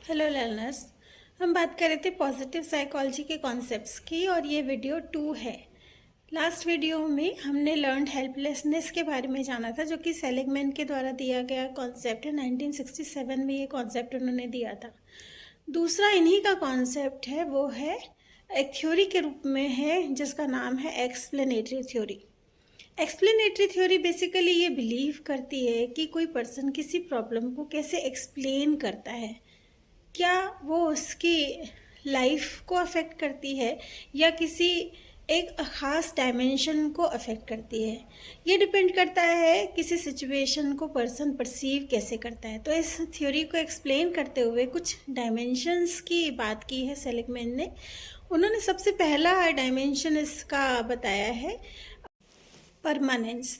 Hello learners, हम बात कर रहे थे पॉजिटिव साइकोलॉजी के कॉन्सेप्ट्स की और ये वीडियो 2 है। लास्ट वीडियो में हमने लर्नड हेल्पलेसनेस के बारे में जाना था, जो कि सेलिगमैन के द्वारा दिया गया कॉन्सेप्ट है। 1967 में ये कॉन्सेप्ट उन्होंने दिया था। दूसरा इन्हीं का कॉन्सेप्ट है, वो है एक थ्योरी के रूप में है जिसका नाम है explanatory theory. Explanatory theory basically ये बिलीव करती है कि कोई पर्सन किसी प्रॉब्लम को कैसे एक्सप्लेन करता है, क्या वो उसकी लाइफ को अफेक्ट करती है या किसी एक ख़ास डायमेंशन को अफेक्ट करती है। ये डिपेंड करता है किसी सिचुएशन को पर्सन परसीव कैसे करता है। तो इस थ्योरी को एक्सप्लेन करते हुए कुछ डायमेंशंस की बात की है सेलिगमैन ने। उन्होंने सबसे पहला डायमेंशन इसका बताया है परमानेंस।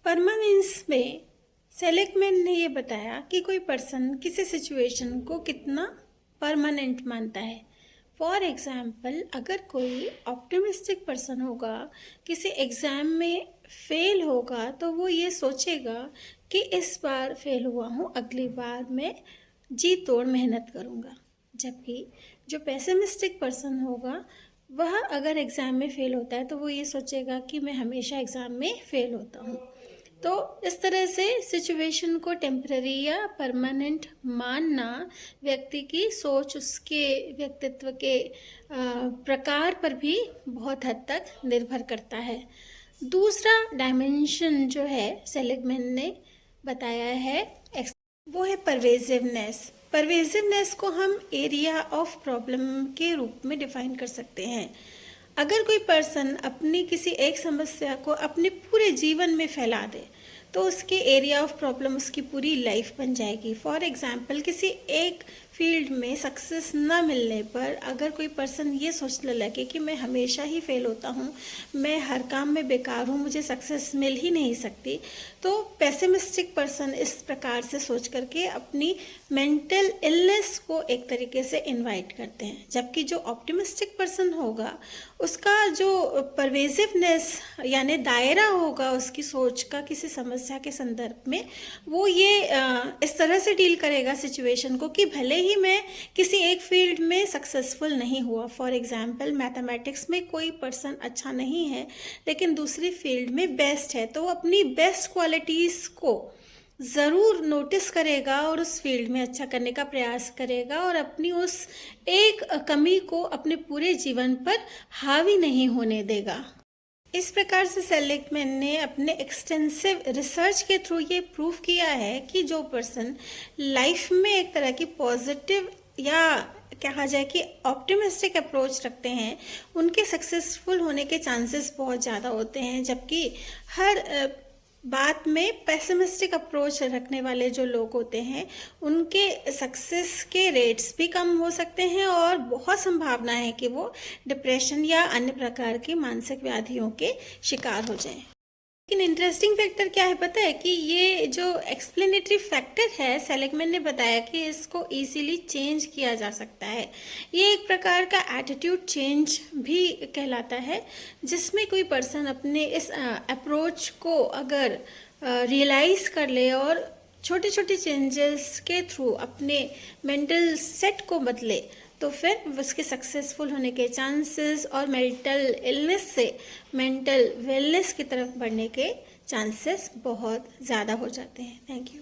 परमानेंस में सेलिगमैन ने ये बताया कि कोई पर्सन किसी सिचुएशन को कितना परमानेंट मानता है। फॉर एग्ज़ाम्पल, अगर कोई ऑप्टिमिस्टिक पर्सन होगा, किसी एग्ज़ाम में फेल होगा, तो वो ये सोचेगा कि इस बार फेल हुआ हूँ, अगली बार मैं जी तोड़ मेहनत करूँगा। जबकि जो पेसिमिस्टिक पर्सन होगा, वह अगर एग्ज़ाम में फ़ेल होता है तो वो ये सोचेगा कि मैं हमेशा एग्ज़ाम में फ़ेल होता हूँ। तो इस तरह से सिचुएशन को टेम्पररी या परमानेंट मानना व्यक्ति की सोच, उसके व्यक्तित्व के प्रकार पर भी बहुत हद तक निर्भर करता है। दूसरा डायमेंशन जो है सेलिगमैन ने बताया है, वो है परवेजिवनेस। परवेजिवनेस को हम एरिया ऑफ प्रॉब्लम के रूप में डिफाइन कर सकते हैं। अगर कोई पर्सन अपनी किसी एक समस्या को अपने पूरे जीवन में फैला दे तो उसके एरिया ऑफ प्रॉब्लम उसकी पूरी लाइफ बन जाएगी। फॉर एग्जांपल, किसी एक फील्ड में सक्सेस न मिलने पर अगर कोई पर्सन ये सोचने लगे कि मैं हमेशा ही फेल होता हूँ, मैं हर काम में बेकार हूँ, मुझे सक्सेस मिल ही नहीं सकती, तो पेसिमिस्टिक पर्सन इस प्रकार से सोच करके अपनी मेंटल इलनेस को एक तरीके से इनवाइट करते हैं। जबकि जो ऑप्टिमिस्टिक पर्सन होगा, उसका जो परवेजिवनेस यानी दायरा होगा उसकी सोच का किसी समस्या के संदर्भ में, वो ये इस तरह से डील करेगा सिचुएशन को कि भले ही मैं किसी एक फील्ड में सक्सेसफुल नहीं हुआ, फॉर एग्जांपल मैथमेटिक्स में कोई पर्सन अच्छा नहीं है लेकिन दूसरी फील्ड में बेस्ट है, तो वो अपनी बेस्ट क्वालिटीज़ को ज़रूर नोटिस करेगा और उस फील्ड में अच्छा करने का प्रयास करेगा और अपनी उस एक कमी को अपने पूरे जीवन पर हावी नहीं होने देगा। इस प्रकार से सेलिगमैन ने अपने एक्सटेंसिव रिसर्च के थ्रू ये प्रूव किया है कि जो पर्सन लाइफ में एक तरह की पॉजिटिव या कहा जाए कि ऑप्टिमिस्टिक अप्रोच रखते हैं, उनके सक्सेसफुल होने के चांसेस बहुत ज़्यादा होते हैं। जबकि हर बात में पेसिमिस्टिक अप्रोच रखने वाले जो लोग होते हैं, उनके सक्सेस के रेट्स भी कम हो सकते हैं और बहुत संभावना है कि वो डिप्रेशन या अन्य प्रकार की मानसिक व्याधियों के शिकार हो जाएं। लेकिन इंटरेस्टिंग फैक्टर क्या है पता है कि ये जो एक्सप्लेनेटरी फैक्टर है, सेलिगमैन ने बताया कि इसको इजीली चेंज किया जा सकता है। ये एक प्रकार का एटीट्यूड चेंज भी कहलाता है, जिसमें कोई पर्सन अपने इस अप्रोच को अगर रियलाइज कर ले और छोटे छोटे चेंजेस के थ्रू अपने मेंटल सेट को बदले, तो फिर उसके सक्सेसफुल होने के चांसेस और मेंटल इलनेस से मेंटल वेलनेस की तरफ बढ़ने के चांसेस बहुत ज़्यादा हो जाते हैं। Thank you.